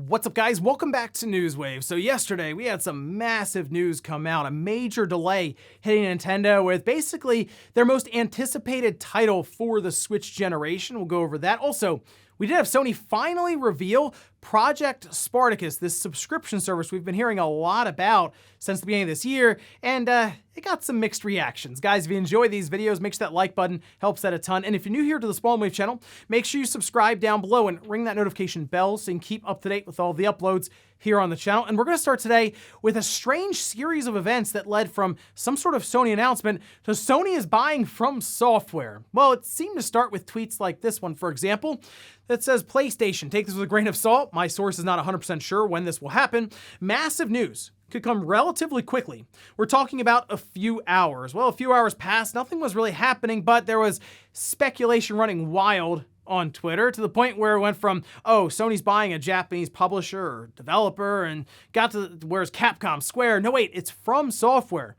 What's up, guys? Welcome back to Newswave. So yesterday we had some massive news come out, a major delay hitting Nintendo with basically their most anticipated title for the Switch generation. We'll go over that. Also, we did have Sony finally reveal Project Spartacus, this subscription service we've been hearing a lot about since the beginning of this year, and it got some mixed reactions. Guys, if you enjoy these videos, make sure that like button helps that a ton. And if you're new here to the Small Wave channel, make sure you subscribe down below and ring that notification bell so you can keep up to date with all the uploads here on the channel. And we're going to start today with a strange series of events that led from some sort of Sony announcement to Sony is buying FromSoftware. Well, it seemed to start with tweets like this one, for example, that says, PlayStation, take this with a grain of salt. My source is not 100% sure when this will happen. Massive news could come relatively quickly. We're talking about a few hours. Well, a few hours passed, nothing was really happening, but there was speculation running wild on Twitter to the point where it went from, oh, Sony's buying a Japanese publisher or developer, and got to where's Capcom, Square. No, wait, it's FromSoftware.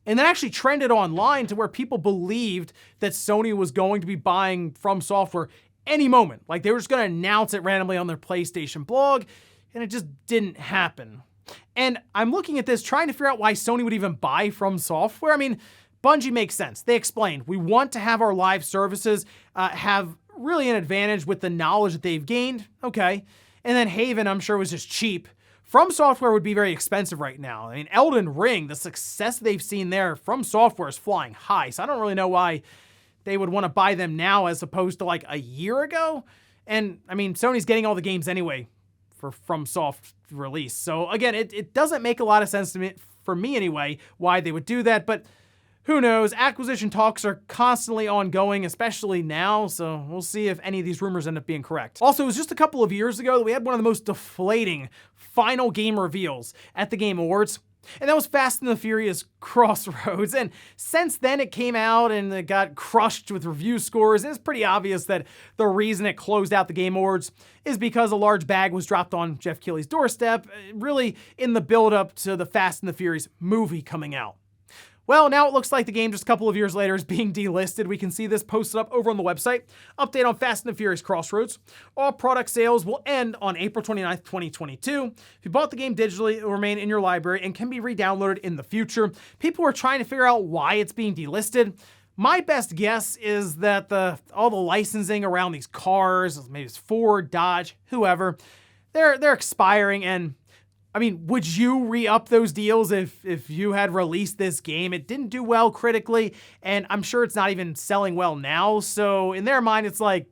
And that actually trended online to where people believed that Sony was going to be buying FromSoftware any moment. Like they were just going to announce it randomly on their PlayStation blog, and it just didn't happen. And I'm looking at this trying to figure out why Sony would even buy FromSoftware. I mean, Bungie makes sense. They explained, we want to have our live services have really an advantage with the knowledge that they've gained. Okay. And then Haven, I'm sure, was just cheap. FromSoftware would be very expensive right now. I mean, Elden Ring, the success they've seen there, FromSoftware is flying high. So I don't really know why they would want to buy them now as opposed to like a year ago. And I mean, Sony's getting all the games anyway for FromSoft release. So again, it doesn't make a lot of sense to me, for me anyway, why they would do that, but who knows? Acquisition talks are constantly ongoing, especially now, so we'll see if any of these rumors end up being correct. Also, it was just a couple of years ago that we had one of the most deflating final game reveals at the Game Awards, and that was Fast and the Furious Crossroads. And since then it came out and it got crushed with review scores, and it's pretty obvious that the reason it closed out the Game Awards is because a large bag was dropped on Jeff Keighley's doorstep, really in the build-up to the Fast and the Furious movie coming out. Well, now it looks like the game just a couple of years later is being delisted. We can see this posted up over on the website. Update on Fast and the Furious Crossroads. All product sales will end on April 29th, 2022. If you bought the game digitally, it will remain in your library and can be re-downloaded in the future. People are trying to figure out why it's being delisted. My best guess is that all the licensing around these cars, maybe it's Ford, Dodge, whoever, they're expiring. And I mean, would you re-up those deals if you had released this game? It didn't do well critically, and I'm sure it's not even selling well now. So in their mind, it's like,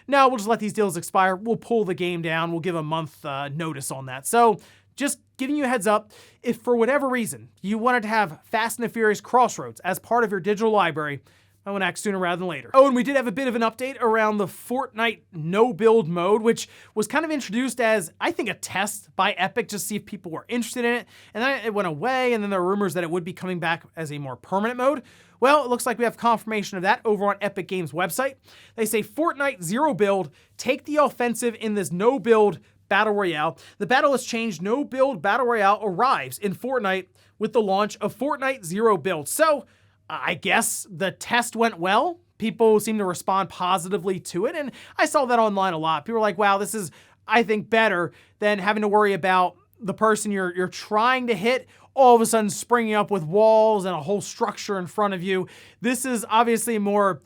no, we'll just let these deals expire. We'll pull the game down. We'll give a month notice on that. So just giving you a heads up, if for whatever reason you wanted to have Fast and the Furious Crossroads as part of your digital library, I want to act sooner rather than later. Oh, and we did have a bit of an update around the Fortnite no-build mode, which was kind of introduced as, I think, a test by Epic to see if people were interested in it. And then it went away, and then there were rumors that it would be coming back as a more permanent mode. Well, it looks like we have confirmation of that over on Epic Games' website. They say, Fortnite Zero Build, take the offensive in this no-build Battle Royale. The battle has changed. No-build Battle Royale arrives in Fortnite with the launch of Fortnite Zero Build. So I guess the test went well. People seem to respond positively to it, and I saw that online a lot. People were like, wow, this is, I think, better than having to worry about the person you're trying to hit all of a sudden springing up with walls and a whole structure in front of you. This is obviously more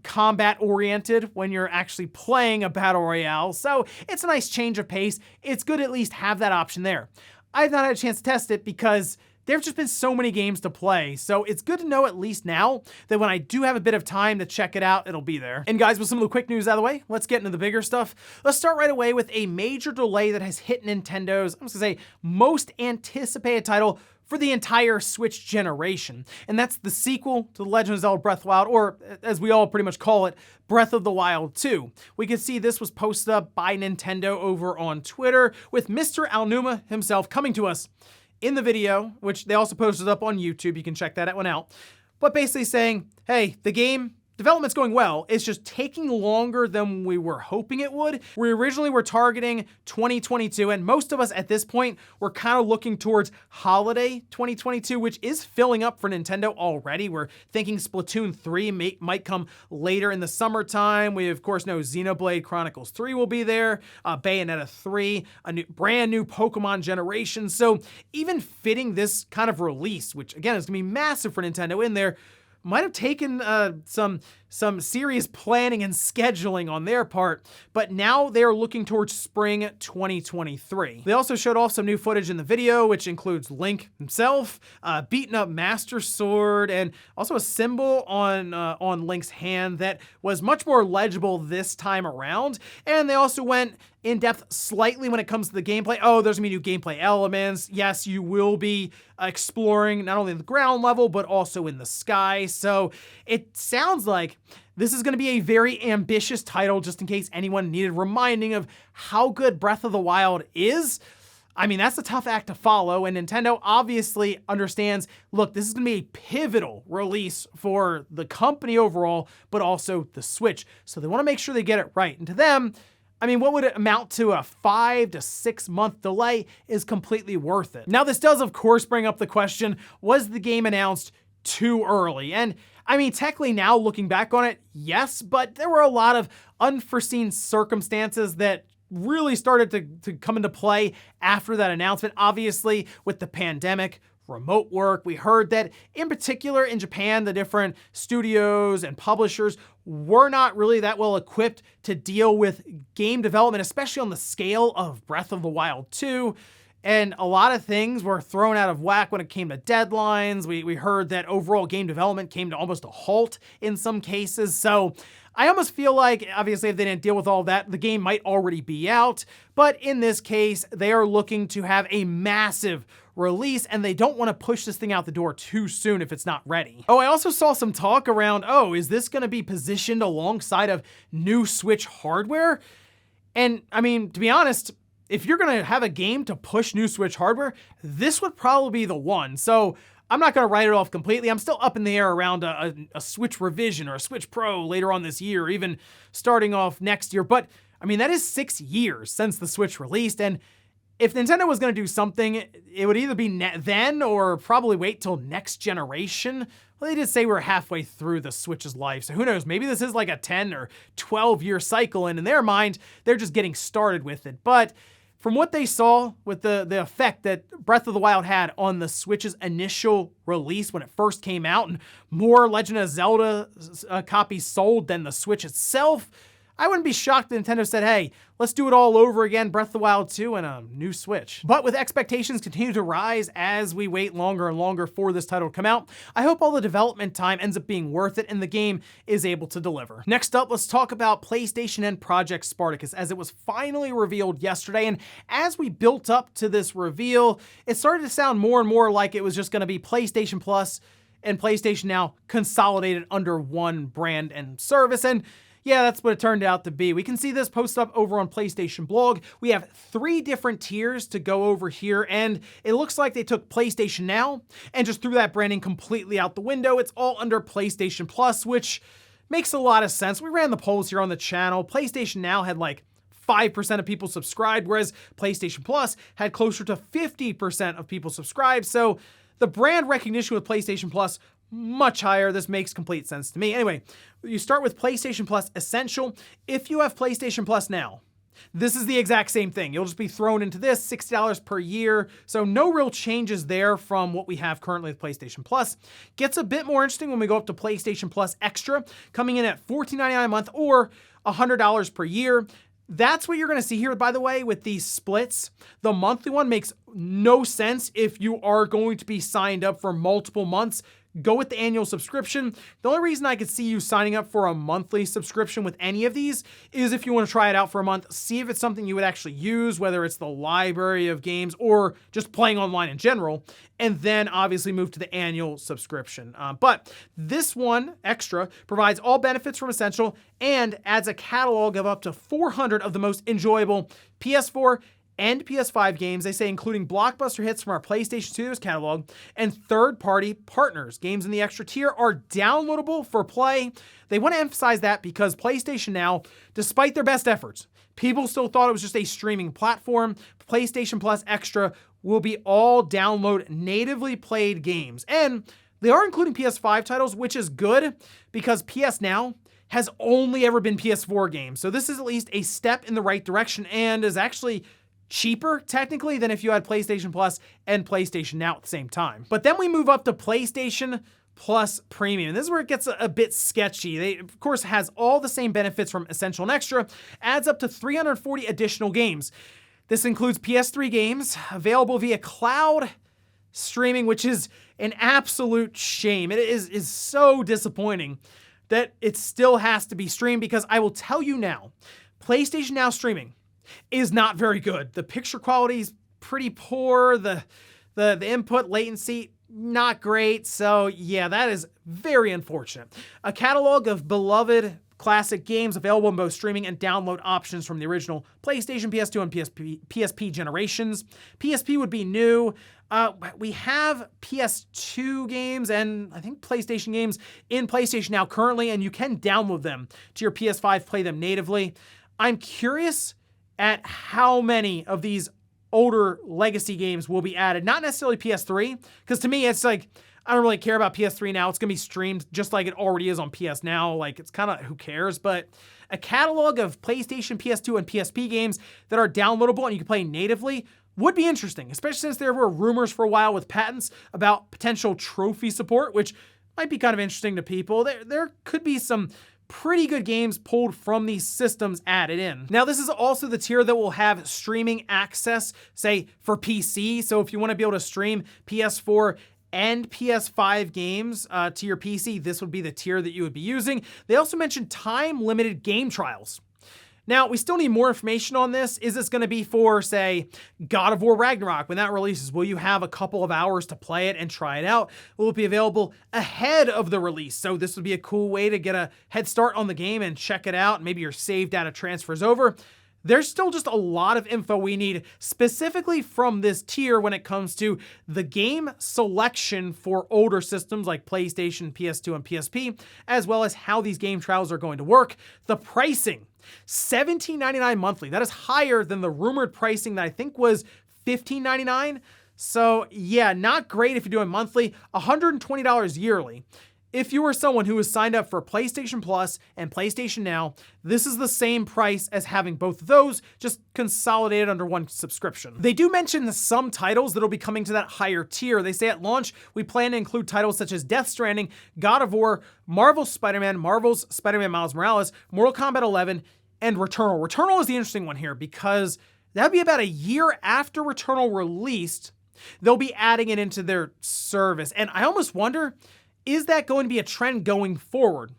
combat-oriented when you're actually playing a Battle Royale, so it's a nice change of pace. It's good to at least have that option there. I've not had a chance to test it because there have just been so many games to play, so it's good to know at least now that when I do have a bit of time to check it out, it'll be there. And guys, with some of the quick news out of the way, let's get into the bigger stuff. Let's start right away with a major delay that has hit Nintendo's, I'm just gonna say, most anticipated title for the entire Switch generation. And that's the sequel to The Legend of Zelda Breath of the Wild, or as we all pretty much call it, Breath of the Wild 2. We can see this was posted up by Nintendo over on Twitter with Mr. Aonuma himself coming to us in the video, which they also posted up on YouTube. You can check that one out. But basically saying, hey, the game development's going well. It's just taking longer than we were hoping it would. We originally were targeting 2022, and most of us at this point were kind of looking towards holiday 2022, which is filling up for Nintendo already. We're thinking Splatoon 3 might come later in the summertime. We, of course, know Xenoblade Chronicles 3 will be there, Bayonetta 3, a brand new Pokemon generation. So even fitting this kind of release, which again is going to be massive for Nintendo in there, might have taken some serious planning and scheduling on their part, but now they're looking towards spring 2023. They also showed off some new footage in the video, which includes Link himself, beating up Master Sword, and also a symbol on Link's hand that was much more legible this time around. And they also went in depth slightly when it comes to the gameplay. Oh, there's gonna be new gameplay elements. Yes, you will be exploring not only the ground level, but also in the sky. So it sounds like this is going to be a very ambitious title, just in case anyone needed reminding of how good Breath of the Wild is. I mean, that's a tough act to follow, and Nintendo obviously understands, look, this is going to be a pivotal release for the company overall, but also the Switch. So they want to make sure they get it right. And to them, I mean, what would it amount to? A 5 to 6 month delay is completely worth it. Now, this does, of course, bring up the question, was the game announced too early? And I mean, technically now looking back on it, yes, but there were a lot of unforeseen circumstances that really started to come into play after that announcement. Obviously, with the pandemic, remote work, we heard that in particular in Japan, the different studios and publishers were not really that well equipped to deal with game development, especially on the scale of Breath of the Wild 2. And a lot of things were thrown out of whack when it came to deadlines. We heard that overall game development came to almost a halt in some cases. So I almost feel like, obviously, if they didn't deal with all that, the game might already be out. But in this case, they are looking to have a massive release, and they don't want to push this thing out the door too soon if it's not ready. Oh, I also saw some talk around, oh, is this going to be positioned alongside of new Switch hardware? And I mean, to be honest, if you're going to have a game to push new Switch hardware, this would probably be the one. So I'm not going to write it off completely. I'm still up in the air around a Switch revision or a Switch Pro later on this year, or even starting off next year. But I mean, that is 6 years since the Switch released. And if Nintendo was going to do something, it would either be then or probably wait till next generation. Well, they did say we're halfway through the Switch's life, so who knows? Maybe this is like a 10 or 12-year cycle, and in their mind, they're just getting started with it. But from what they saw with the effect that Breath of the Wild had on the Switch's initial release when it first came out, and more Legend of Zelda copies sold than the Switch itself, I wouldn't be shocked if Nintendo said, hey, let's do it all over again, Breath of the Wild 2 and a new Switch. But with expectations continue to rise as we wait longer and longer for this title to come out, I hope all the development time ends up being worth it and the game is able to deliver. Next up, let's talk about PlayStation and Project Spartacus, as it was finally revealed yesterday. And as we built up to this reveal, it started to sound more and more like it was just going to be PlayStation Plus and PlayStation Now consolidated under one brand and service. And yeah, that's what it turned out to be. We can see this posted up over on PlayStation blog. We have 3 different tiers to go over here, and it looks like they took PlayStation Now and just threw that branding completely out the window. It's all under PlayStation Plus, which makes a lot of sense. We ran the polls here on the channel. PlayStation Now had like 5% of people subscribed, whereas PlayStation Plus had closer to 50% of people subscribed. So the brand recognition with PlayStation Plus, much higher. This makes complete sense to me. Anyway, you start with PlayStation Plus Essential. If you have PlayStation Plus Now, this is the exact same thing. You'll just be thrown into this, $60 per year. So no real changes there from what we have currently with PlayStation Plus. Gets a bit more interesting when we go up to PlayStation Plus Extra, coming in at $14.99 a month or $100 per year. That's what you're going to see here, by the way, with these splits. The monthly one makes no sense if you are going to be signed up for multiple months. Go with the annual subscription. The only reason I could see you signing up for a monthly subscription with any of these is if you want to try it out for a month, see if it's something you would actually use, whether it's the library of games or just playing online in general, and then obviously move to the annual subscription. But this one, Extra, provides all benefits from Essential and adds a catalog of up to 400 of the most enjoyable PS4 and PS5 games, they say, including blockbuster hits from our PlayStation Studios catalog and third-party partners. Games in the extra tier are downloadable for play. They want to emphasize that because PlayStation Now, despite their best efforts, people still thought it was just a streaming platform. PlayStation Plus Extra will be all download natively played games. And they are including PS5 titles, which is good because PS Now has only ever been PS4 games. So this is at least a step in the right direction and is actually cheaper technically than if you had PlayStation Plus and PlayStation Now at the same time. But then we move up to PlayStation Plus Premium. And this is where it gets a bit sketchy. They, of course, has all the same benefits from Essential and Extra, adds up to 340 additional games. This includes PS3 games available via cloud streaming, which is an absolute shame. It is so disappointing that it still has to be streamed because I will tell you now, PlayStation Now streaming is not very good. The picture quality is pretty poor. The input latency, not great. So yeah, that is very unfortunate. A catalog of beloved classic games available in both streaming and download options from the original PlayStation, PS2, and PSP generations. PSP would be new. We have PS2 games and I think PlayStation games in PlayStation Now currently, and you can download them to your PS5, play them natively. I'm curious at how many of these older legacy games will be added. Not necessarily PS3, because to me, it's like, I don't really care about PS3 now. It's going to be streamed just like it already is on PS Now. Like, it's kind of, who cares? But a catalog of PlayStation, PS2, and PSP games that are downloadable and you can play natively would be interesting, especially since there were rumors for a while with patents about potential trophy support, which might be kind of interesting to people. There could be some pretty good games pulled from these systems added in. Now, this is also the tier that will have streaming access, say, for PC. So if you want to be able to stream PS4 and PS5 games to your PC, this would be the tier that you would be using. They also mentioned time-limited game trials. Now, we still need more information on this. Is this going to be for, say, God of War Ragnarok when that releases? Will you have a couple of hours to play it and try it out? Will it be available ahead of the release? So this would be a cool way to get a head start on the game and check it out. Maybe your save data transfers over. There's still just a lot of info we need specifically from this tier when it comes to the game selection for older systems like PlayStation, PS2, and PSP, as well as how these game trials are going to work. The pricing, $17.99 monthly. That is higher than the rumored pricing that I think was $15.99. So yeah, not great if you're doing monthly, $120 yearly. If you were someone who was signed up for PlayStation Plus and PlayStation Now, this is the same price as having both of those, just consolidated under one subscription. They do mention some titles that'll be coming to that higher tier. They say at launch, we plan to include titles such as Death Stranding, God of War, Marvel's Spider-Man Miles Morales, Mortal Kombat 11, and Returnal. Returnal is the interesting one here because that'll be about a year after Returnal released. They'll be adding it into their service. And I almost wonder, is that going to be a trend going forward?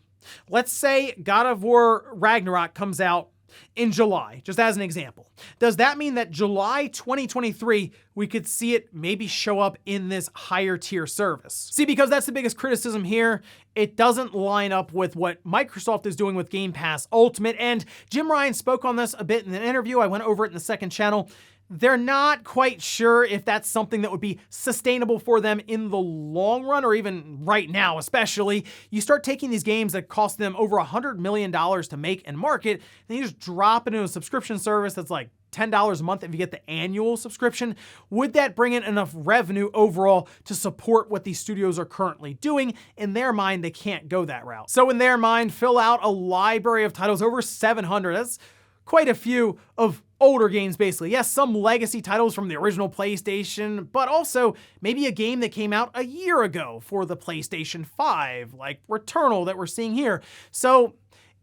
Let's say God of War Ragnarok comes out in July, just as an example. Does that mean that July 2023, we could see it maybe show up in this higher tier service? See, because that's the biggest criticism here. It doesn't line up with what Microsoft is doing with Game Pass Ultimate. And Jim Ryan spoke on this a bit in an interview. I went over it in the second channel. They're not quite sure if that's something that would be sustainable for them in the long run, or even right now, especially. You start taking these games that cost them over $100 million to make and market, and you just drop it into a subscription service that's like $10 a month if you get the annual subscription. Would that bring in enough revenue overall to support what these studios are currently doing? In their mind, they can't go that route. So in their mind, fill out a library of titles, over 700. That's quite a few of older games, basically. Yes, some legacy titles from the original PlayStation, but also maybe a game that came out a year ago for the PlayStation 5, like Returnal that we're seeing here. So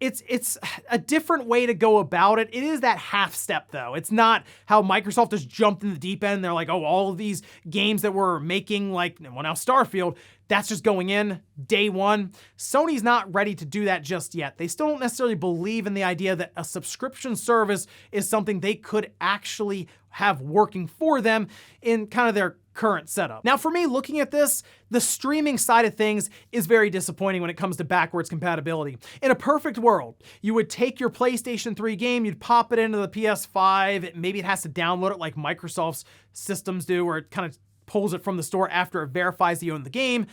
it's a different way to go about it. It is that half step though. It's not how Microsoft just jumped in the deep end. They're like, oh, all of these games that we're making, like, well, now Starfield, that's just going in day one. Sony's not ready to do that just yet. They still don't necessarily believe in the idea that a subscription service is something they could actually have working for them in kind of their current setup. Now for me, looking at this, the streaming side of things is very disappointing when it comes to backwards compatibility. In a perfect world, you would take your PlayStation 3 game, you'd pop it into the PS5, maybe it has to download it like Microsoft's systems do, where it kind of pulls it from the store after it verifies that you own the game.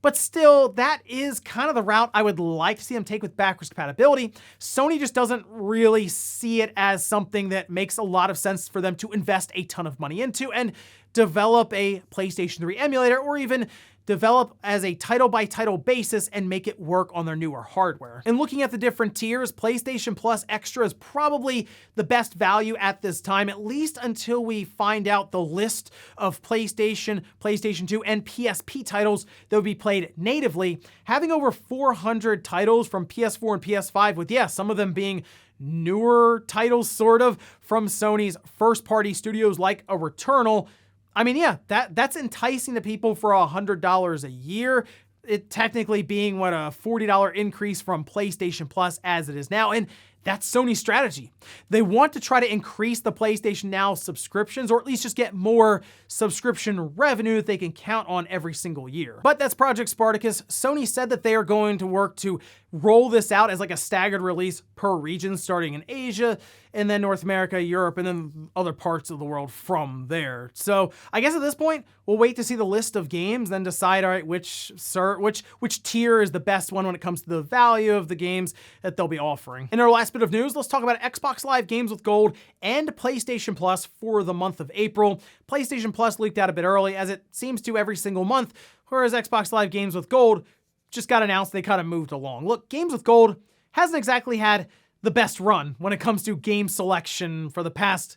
But still, that is kind of the route I would like to see them take with backwards compatibility. Sony just doesn't really see it as something that makes a lot of sense for them to invest a ton of money into and develop a PlayStation 3 emulator, or even develop as a title-by-title basis and make it work on their newer hardware. And looking at the different tiers, PlayStation Plus Extra is probably the best value at this time, at least until we find out the list of PlayStation, PlayStation 2, and PSP titles that would be played natively. Having over 400 titles from PS4 and PS5, with, some of them being newer titles, sort of, from Sony's first-party studios like a Returnal, I mean, that's enticing to people for $100 a year. It technically being what, a $40 increase from PlayStation Plus as it is now. And that's Sony's strategy. They want to try to increase the PlayStation Now subscriptions, or at least just get more subscription revenue that they can count on every single year. But that's Project Spartacus. Sony said that they are going to work to roll this out as like a staggered release per region, starting in Asia, and then North America, Europe, and then other parts of the world from there. So I guess at this point, we'll wait to see the list of games, then decide, all right, which tier is the best one when it comes to the value of the games that they'll be offering. In our last bit of news, let's talk about Xbox Live Games with Gold and PlayStation Plus for the month of April. PlayStation Plus leaked out a bit early, as it seems to every single month, whereas Xbox Live Games with Gold just got announced. They kind of moved along. Look, Games with Gold hasn't exactly had the best run when it comes to game selection for the past,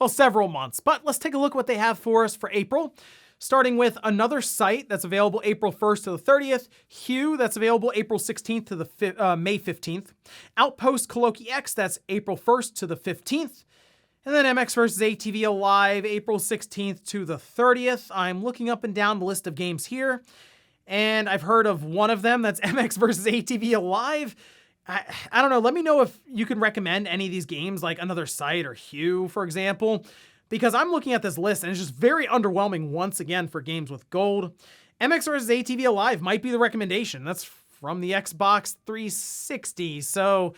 several months. But let's take a look at what they have for us for April. Starting with another site that's available April 1st to the 30th, Hue, that's available April 16th to the May 15th, Outpost Coloki X, that's April 1st to the 15th, and then MX vs. ATV Alive, April 16th to the 30th. I'm looking up and down the list of games here, and I've heard of one of them, that's MX vs. ATV Alive. I don't know, let me know if you can recommend any of these games, like another site or Hue, for example, because I'm looking at this list and it's just very underwhelming once again for Games with Gold. MX vs. ATV Alive might be the recommendation. That's from the Xbox 360. So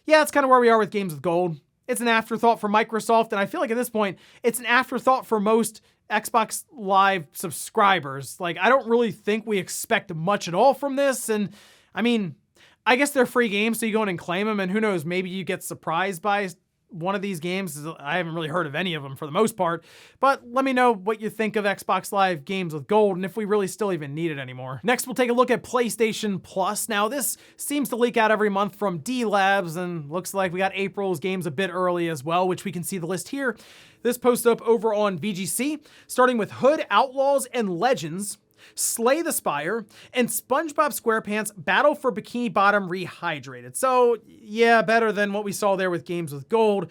yeah, that's kind of where we are with Games with Gold. It's an afterthought for Microsoft, and I feel like at this point, it's an afterthought for most Xbox Live subscribers. Like, I don't really think we expect much at all from this, and I mean, I guess they're free games, so you go in and claim them, and who knows, maybe you get surprised by one of these games. I haven't really heard of any of them for the most part, but let me know what you think of Xbox Live Games with Gold and if we really still even need it anymore. Next, we'll take a look at PlayStation Plus. Now, this seems to leak out every month from D Labs, and looks like we got April's games a bit early as well, which we can see the list here. This posts up over on VGC, starting with Hood, Outlaws, and Legends, Slay the Spire, and SpongeBob SquarePants Battle for Bikini Bottom Rehydrated. So yeah, better than what we saw there with Games with Gold.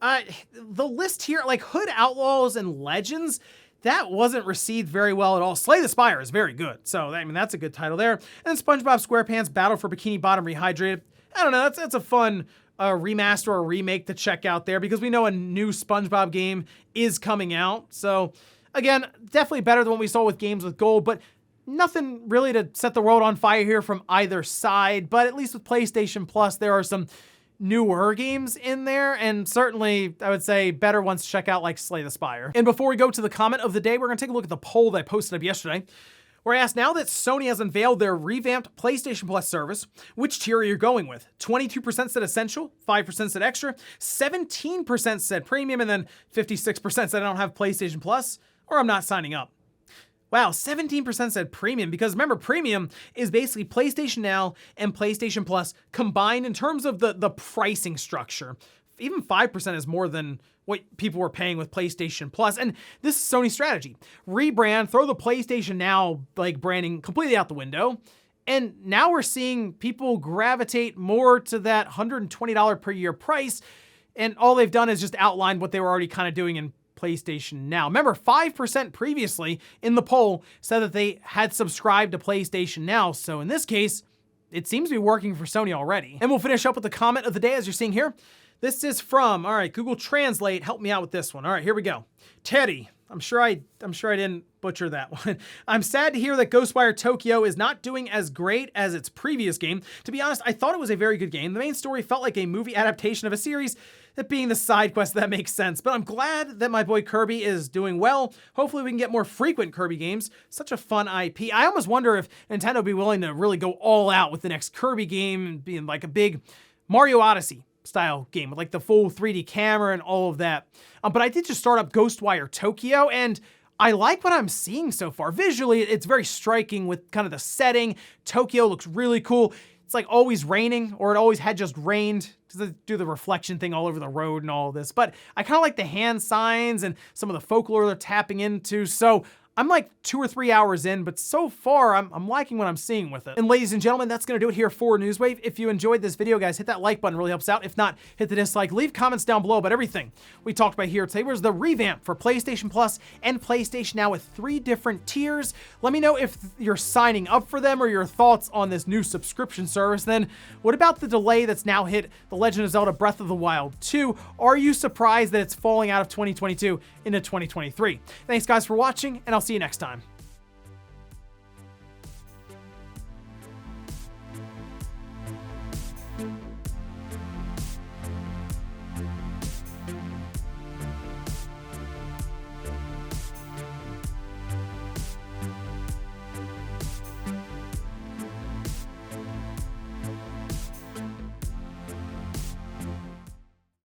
The list here, like Hood, Outlaws, and Legends, that wasn't received very well at all. Slay the Spire is very good. So, I mean, that's a good title there. And SpongeBob SquarePants Battle for Bikini Bottom Rehydrated. I don't know, that's a fun remaster or remake to check out there, because we know a new SpongeBob game is coming out. So again, definitely better than what we saw with Games with Gold, but nothing really to set the world on fire here from either side. But at least with PlayStation Plus, there are some newer games in there, and certainly, I would say, better ones to check out, like Slay the Spire. And before we go to the comment of the day, we're going to take a look at the poll that I posted up yesterday, where I asked, now that Sony has unveiled their revamped PlayStation Plus service, which tier are you going with? 22% said Essential, 5% said Extra, 17% said Premium, and then 56% said I don't have PlayStation Plus, or I'm not signing up. Wow, 17% said Premium, because remember, Premium is basically PlayStation Now and PlayStation Plus combined in terms of the pricing structure. Even 5% is more than what people were paying with PlayStation Plus, and this is Sony's strategy. Rebrand, throw the PlayStation Now branding completely out the window, and now we're seeing people gravitate more to that $120 per year price, and all they've done is just outline what they were already kind of doing in PlayStation Now. Remember, 5% previously in the poll said that they had subscribed to PlayStation Now, so in this case, it seems to be working for Sony already. And we'll finish up with the comment of the day, as you're seeing here. This is from, all right, Google Translate. Help me out with this one. All right, here we go. Teddy. I'm sure I didn't butcher that one. I'm sad to hear that Ghostwire Tokyo is not doing as great as its previous game. To be honest, I thought it was a very good game. The main story felt like a movie adaptation of a series, that being the side quest, that makes sense. But I'm glad that my boy Kirby is doing well. Hopefully we can get more frequent Kirby games. Such a fun IP. I almost wonder if Nintendo would be willing to really go all out with the next Kirby game, being like a big Mario Odyssey style game with like the full 3D camera and all of that. But I did just start up Ghostwire Tokyo, and I like what I'm seeing so far. Visually, it's very striking with kind of the setting. Tokyo looks really cool. It's like always raining, or it always had just rained, because they do the reflection thing all over the road and all of this. But I kind of like the hand signs and some of the folklore they're tapping into. So I'm like 2 or 3 hours in, but so far I'm liking what I'm seeing with it. And ladies and gentlemen, that's gonna do it here for Newswave. If you enjoyed this video, guys, hit that like button, really helps out. If not, hit the dislike. Leave comments down below about everything we talked about here today. Was the revamp for PlayStation Plus and PlayStation Now with 3 different tiers. Let me know if you're signing up for them or your thoughts on this new subscription service. Then what about the delay that's now hit The Legend of Zelda Breath of the Wild 2? Are you surprised that it's falling out of 2022 into 2023? Thanks guys for watching, and I'll see you next time.